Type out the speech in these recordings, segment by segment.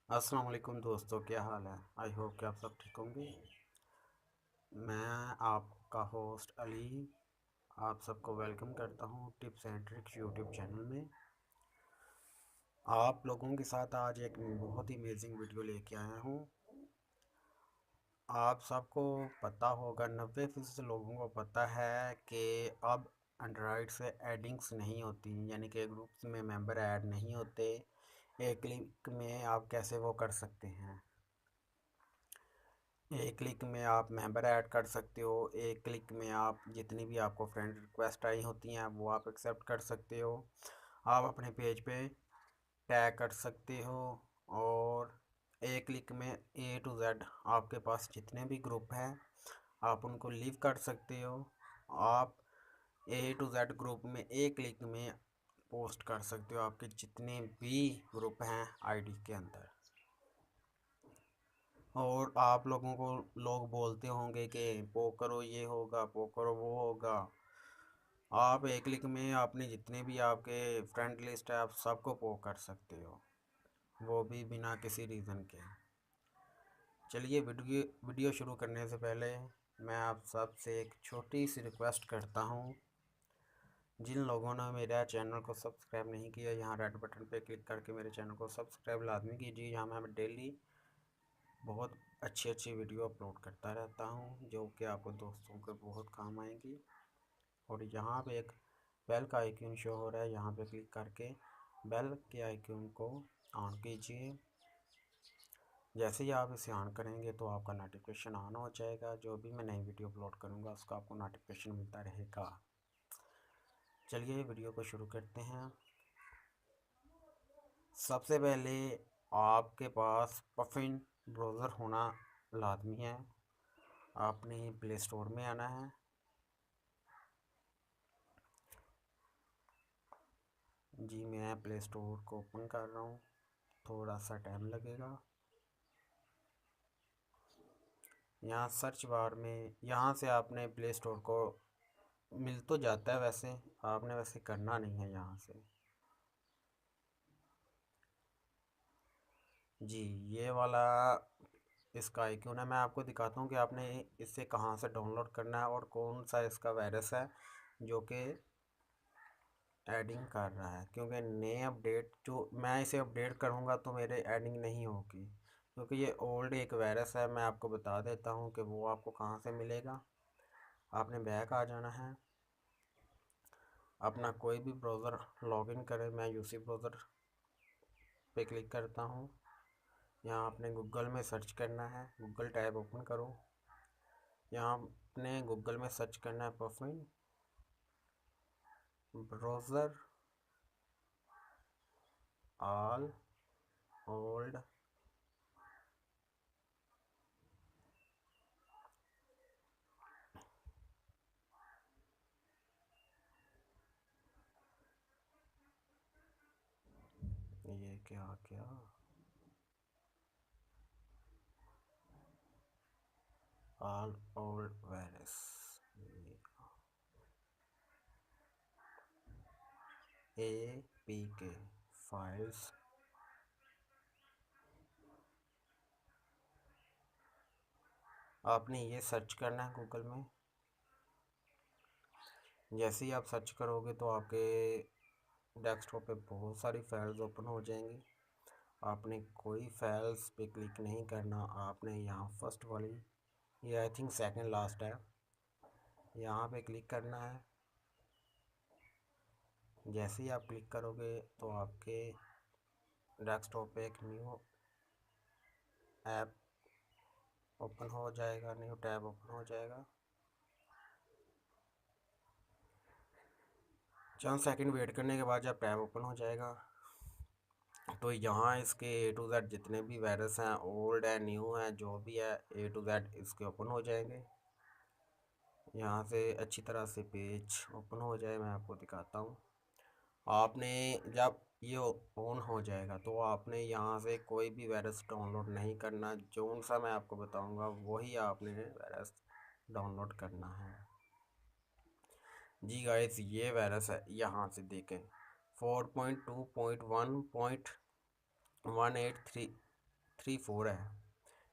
अस्सलाम वालेकुम दोस्तों, क्या हाल है। आई होप कि आप सब ठीक होंगे। मैं आपका होस्ट अली आप सबको वेलकम करता हूँ tips and tricks YouTube channel में। आप लोगों के साथ आज एक बहुत ही अमेजिंग वीडियो लेके आया हूँ। आप सबको पता होगा, 90% लोगों को पता है कि अब एंड्रॉयड से एडिंग्स नहीं होती, यानी कि ग्रुप्स में मेंबर ऐड नहीं होते। एक क्लिक में आप कैसे वो कर सकते हैं। एक क्लिक में आप मेंबर ऐड कर सकते हो। एक क्लिक में आप जितनी भी आपको फ्रेंड रिक्वेस्ट आई होती हैं वो आप एक्सेप्ट कर सकते हो। आप अपने पेज पे टैग कर सकते हो। और एक क्लिक में A to Z आपके पास जितने भी ग्रुप हैं आप उनको लीव कर सकते हो। आप A to Z ग्रुप में एक क्लिक में पोस्ट कर सकते हो आपके जितने भी ग्रुप हैं आईडी के अंदर। और आप लोगों को लोग बोलते होंगे कि वो करो ये होगा, वो करो वो होगा। आप एक क्लिक में आपने जितने भी आपके फ्रेंड लिस्ट है आप सबको पो कर सकते हो, वो भी बिना किसी रीज़न के। चलिए वीडियो शुरू करने से पहले मैं आप सबसे एक छोटी सी रिक्वेस्ट करता हूँ। जिन लोगों ने मेरा चैनल को सब्सक्राइब नहीं किया, यहाँ रेड बटन पे क्लिक करके मेरे चैनल को सब्सक्राइब लाजमी कीजिए। यहाँ मैं डेली बहुत अच्छी अच्छी वीडियो अपलोड करता रहता हूँ जो कि आपको दोस्तों के बहुत काम आएंगी। और यहाँ पे एक बेल का आइकन शो हो रहा है, यहाँ पे क्लिक करके बेल के आइकन को ऑन कीजिए। जैसे ही आप इसे ऑन करेंगे तो आपका नोटिफिकेशन ऑन हो जाएगा। जो भी मैं नई वीडियो अपलोड करूँगा उसका आपको नोटिफिकेशन मिलता रहेगा। चलिए वीडियो को शुरू करते हैं। सबसे पहले आपके पास पफिन ब्राउज़र होना लाजमी है। आपने प्ले स्टोर में आना है। जी मैं प्ले स्टोर को ओपन कर रहा हूँ, थोड़ा सा टाइम लगेगा। यहाँ सर्च बार में यहाँ से आपने प्ले स्टोर को मिल तो जाता है, वैसे आपने वैसे करना नहीं है यहाँ से। जी ये वाला इसका आइकन है। मैं आपको दिखाता हूँ कि आपने इसे कहाँ से डाउनलोड करना है और कौन सा इसका वायरस है जो कि एडिंग कर रहा है। क्योंकि नए अपडेट जो मैं इसे अपडेट करूँगा तो मेरे एडिंग नहीं होगी, क्योंकि ये ओल्ड एक वायरस है। मैं आपको बता देता हूँ कि वो आपको कहाँ से मिलेगा। आपने बैक आ जाना है, अपना कोई भी ब्राउज़र लॉगिन करें। मैं यूसी ब्राउज़र पे क्लिक करता हूँ। यहाँ आपने गूगल में सर्च करना है, गूगल टैब ओपन करो। यहाँ आपने गूगल में सर्च करना है पफिन ब्राउज़र ऑल ओल्ड ये क्या क्या all old virus APK files. आपने ये सर्च करना है गूगल में। जैसे ही आप सर्च करोगे तो आपके डेस्कटॉप पे बहुत सारी फाइल्स ओपन हो जाएंगी। आपने कोई फाइल्स पे क्लिक नहीं करना। आपने यहाँ फर्स्ट वाली, ये आई थिंक सेकंड लास्ट है, यहाँ पे क्लिक करना है। जैसे ही आप क्लिक करोगे तो आपके डेस्कटॉप पे एक न्यू ऐप ओपन हो जाएगा, न्यू टैब ओपन हो जाएगा। चंद सेकंड वेट करने के बाद जब टैब ओपन हो जाएगा तो यहाँ इसके A to Z जितने भी वायरस हैं, ओल्ड है न्यू है जो भी है, A to Z इसके ओपन हो जाएंगे। यहाँ से अच्छी तरह से पेज ओपन हो जाए, मैं आपको दिखाता हूँ। आपने जब ये ऑन हो जाएगा तो आपने यहाँ से कोई भी वायरस डाउनलोड नहीं करना। जो सा मैं आपको बताऊँगा वही आपने वायरस डाउनलोड करना है। जी गाइस ये वायरस है, यहाँ से देखें 4.2.1.183 4 है,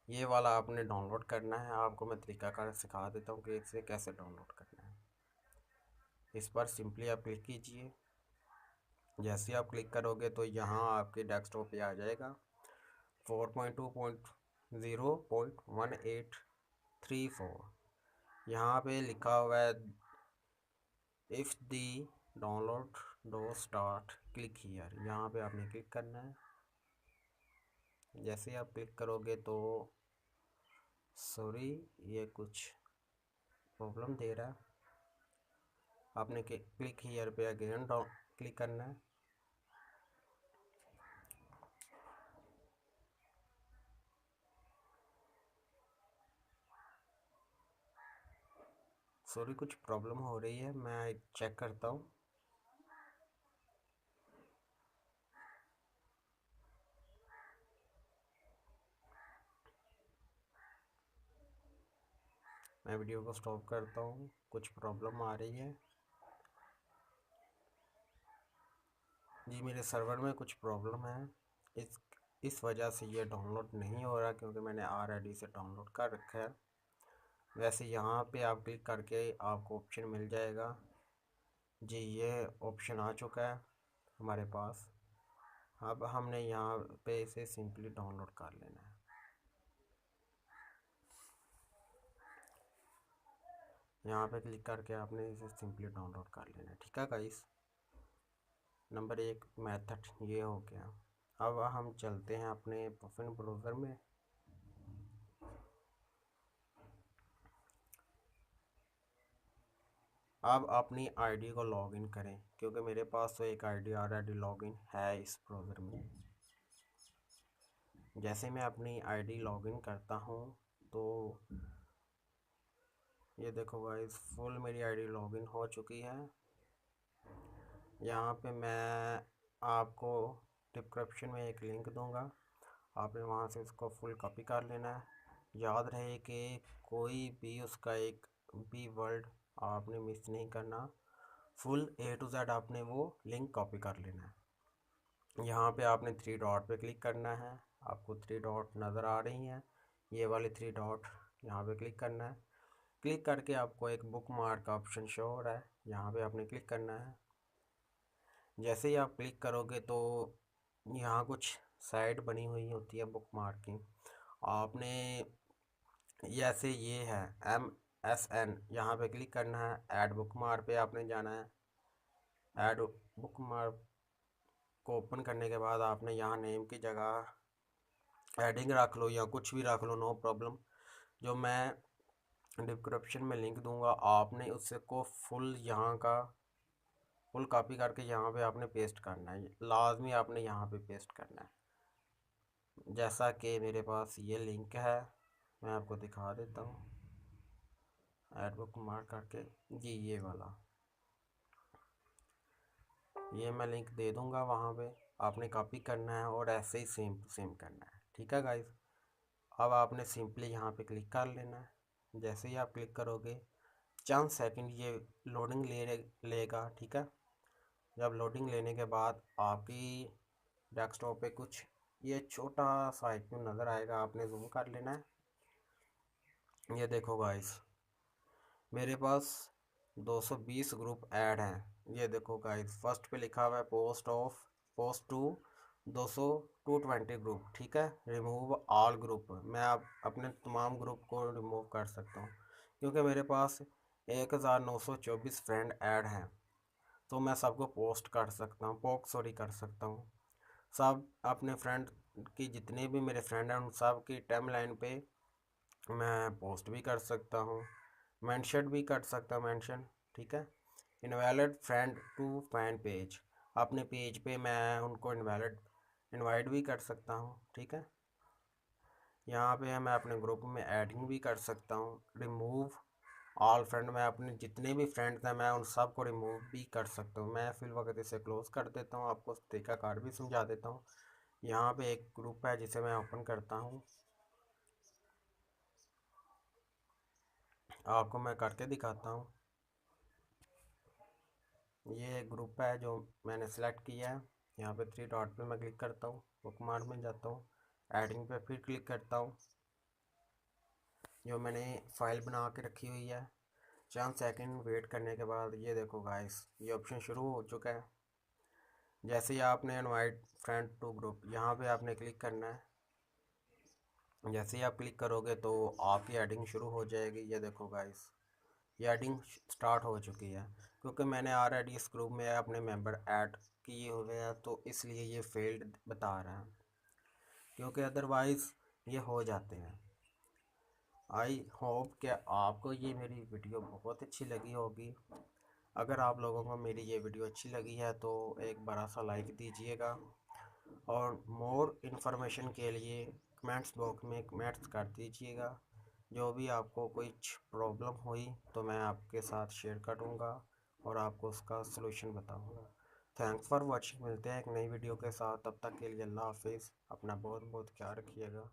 ये वाला आपने डाउनलोड करना है। आपको मैं तरीकाकार सिखा देता हूँ कि इसे कैसे डाउनलोड करना है। इस पर सिंपली आप क्लिक कीजिए। जैसे आप क्लिक करोगे तो यहाँ आपके डेस्कटॉप पे आ जाएगा 4.2.0.1834। यहाँ पे लिखा हुआ है if the download do start click here, यहाँ पे आपने क्लिक करना है। जैसे आप क्लिक करोगे तो सॉरी ये कुछ प्रॉब्लम दे रहा है। आपने क्लिक हियर पे अगेन क्लिक करना है। सॉरी कुछ प्रॉब्लम हो रही है, मैं चेक करता हूँ। मैं वीडियो को स्टॉप करता हूँ, कुछ प्रॉब्लम आ रही है जी। मेरे सर्वर में कुछ प्रॉब्लम है, इस वजह से ये डाउनलोड नहीं हो रहा, क्योंकि मैंने ऑलरेडी से डाउनलोड कर रखा है। वैसे यहाँ पे आप क्लिक करके आपको ऑप्शन मिल जाएगा जी। ये ऑप्शन आ चुका है हमारे पास। अब हमने यहाँ पे इसे सिंपली डाउनलोड कर लेना है। यहाँ पे क्लिक करके आपने इसे सिंपली डाउनलोड कर लेना है। ठीक है गाइस, नंबर 1 मेथड ये हो गया। अब हम चलते हैं अपने पुफिन ब्राउज़र में। अब अपनी आईडी को लॉगिन करें, क्योंकि मेरे पास तो एक आईडी ऑलरेडी लॉगिन है इस ब्राउज़र में। जैसे मैं अपनी आईडी लॉगिन करता हूँ तो ये देखो गाइस, फुल मेरी आईडी लॉगिन हो चुकी है। यहाँ पे मैं आपको डिस्क्रिप्शन में एक लिंक दूंगा, आपने वहाँ से उसको फुल कॉपी कर लेना है। याद रहे कि कोई भी उसका एक भी वर्ड आपने मिस नहीं करना, फुल A to Z आपने वो लिंक कॉपी कर लेना है। यहाँ पे आपने 3 डॉट पे क्लिक करना है। आपको 3 डॉट नज़र आ रही हैं, ये वाले 3 डॉट यहाँ पे क्लिक करना है। क्लिक करके आपको एक बुक मार्क का ऑप्शन शो हो रहा है, यहाँ पे आपने क्लिक करना है। जैसे ही आप क्लिक करोगे तो यहाँ कुछ साइट बनी हुई होती है बुक मार्क की। आपने जैसे ये है MSN, यहाँ पे क्लिक करना है। ऐड बुक मार्क पे आपने जाना है। ऐड बुक मार्क को ओपन करने के बाद आपने यहाँ नेम की जगह एडिंग रख लो या कुछ भी रख लो, नो प्रॉब्लम। जो मैं डिस्क्रिप्शन में लिंक दूंगा, आपने उससे को फुल यहाँ का फुल कॉपी करके यहाँ पे आपने पेस्ट करना है। लाजमी आपने यहाँ पे पेस्ट करना है। जैसा कि मेरे पास ये लिंक है, मैं आपको दिखा देता हूँ। ऐड बुक मार्क करके जी, ये वाला ये मैं लिंक दे दूँगा, वहाँ पे आपने कॉपी करना है और ऐसे ही सेम टू सेम करना है। ठीक है गाइस, अब आपने सिंपली यहाँ पे क्लिक कर लेना है। जैसे ही आप क्लिक करोगे चंद सेकंड ये लोडिंग लेगा। ठीक है, जब लोडिंग लेने के बाद आपकी डेस्कटॉप पे कुछ ये छोटा सा आइकन नज़र आएगा, आपने जूम कर लेना है। ये देखो गाइस, मेरे पास 220 ग्रुप ऐड हैं। ये देखो गाइस, फर्स्ट पे लिखा हुआ है पोस्ट टू 220 ग्रुप। ठीक है, रिमूव ऑल ग्रुप, मैं अब अपने तमाम ग्रुप को रिमूव कर सकता हूँ, क्योंकि मेरे पास 1924 फ्रेंड ऐड हैं। तो मैं सबको पोस्ट कर सकता हूँ, कर सकता हूँ। सब अपने फ्रेंड की जितने भी मेरे फ्रेंड हैं उन सब की टाइम लाइन पे मैं पोस्ट भी कर सकता हूँ, मेंशन भी कर सकता हूँ, मेंशन। ठीक है, invalid friend to fan page, अपने पेज पे मैं उनको इनवाइट भी कर सकता हूँ। ठीक है, यहाँ पे मैं अपने ग्रुप में ऐडिंग भी कर सकता हूँ। रिमूव ऑल फ्रेंड, मैं अपने जितने भी फ्रेंड्स हैं मैं उन सब को रिमूव भी कर सकता हूँ। मैं फिल वक्त इसे क्लोज कर देता हूँ, आपको तरीका कार्ड भी समझा देता हूँ। यहाँ पे एक ग्रुप है जिसे मैं ओपन करता हूँ, आपको मैं करके दिखाता हूँ। ये ग्रुप है जो मैंने सेलेक्ट किया है। यहाँ पे 3 डॉट पे मैं क्लिक करता हूँ, बुकमार्क में जाता हूँ, एडिंग पे फिर क्लिक करता हूँ। जो मैंने फ़ाइल बना के रखी हुई है, चंद सेकंड वेट करने के बाद ये देखो गाइस, ये ऑप्शन शुरू हो चुका है। जैसे ही आपने इनवाइट फ्रेंड टू ग्रुप, यहाँ पे आपने क्लिक करना है। जैसे ही आप क्लिक करोगे तो आपकी एडिंग शुरू हो जाएगी। ये देखो गाइस, ये एडिंग स्टार्ट हो चुकी है। क्योंकि मैंने ऑलरेडी इस ग्रुप में अपने मेंबर ऐड किए हुए हैं तो इसलिए ये फेल्ड बता रहा है, क्योंकि अदरवाइज़ ये हो जाते हैं। आई होप कि आपको ये मेरी वीडियो बहुत अच्छी लगी होगी। अगर आप लोगों को मेरी ये वीडियो अच्छी लगी है तो एक बड़ा सा लाइक दीजिएगा, और मोर इन्फॉर्मेशन के लिए कमेंट्स बॉक्स में कमेंट्स कर दीजिएगा। जो भी आपको कुछ प्रॉब्लम हुई तो मैं आपके साथ शेयर करूँगा और आपको उसका सलूशन बताऊँगा। Thanks for watching. मिलते हैं एक नई वीडियो के साथ, तब तक के लिए अल्लाह हाफिज़। अपना बहुत बहुत ख्याल रखिएगा।